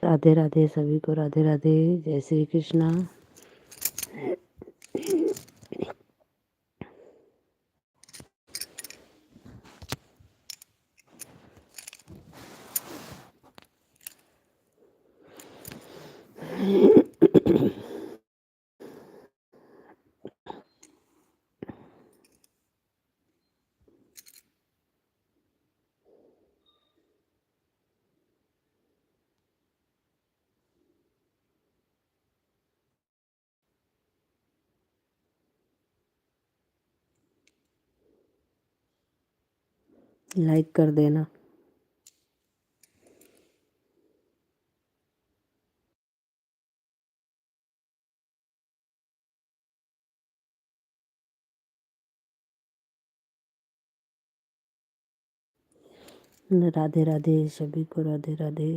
राधे राधे सभी को, राधे राधे, जय श्री कृष्णा। लाइक कर देना। राधे राधे सभी को, राधे राधे।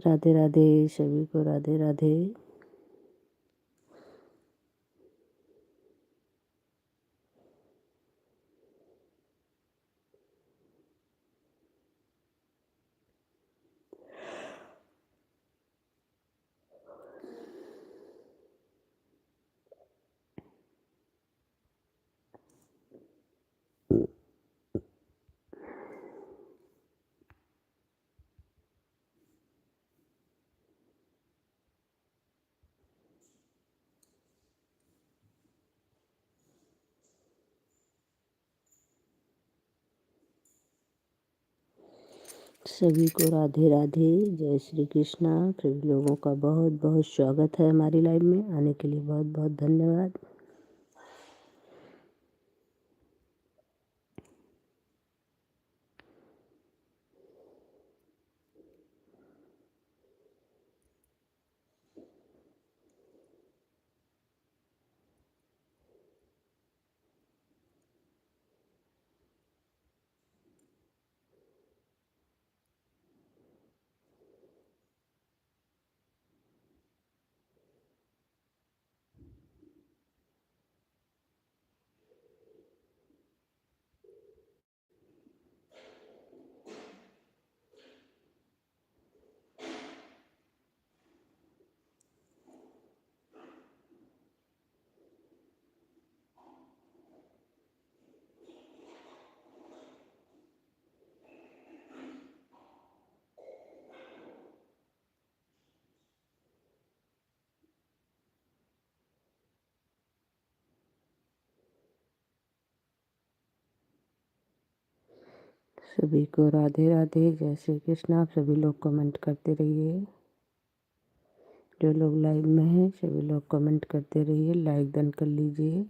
राधे राधे सभी को, राधे राधे। सभी को राधे राधे, जय श्री कृष्णा। सभी लोगों का बहुत बहुत स्वागत है हमारी लाइव में। आने के लिए बहुत बहुत धन्यवाद। सभी को राधे राधे, जय श्री कृष्ण। आप सभी लोग कमेंट करते रहिए। जो लोग लाइव में हैं सभी लोग कमेंट करते रहिए, लाइक डन कर लीजिए।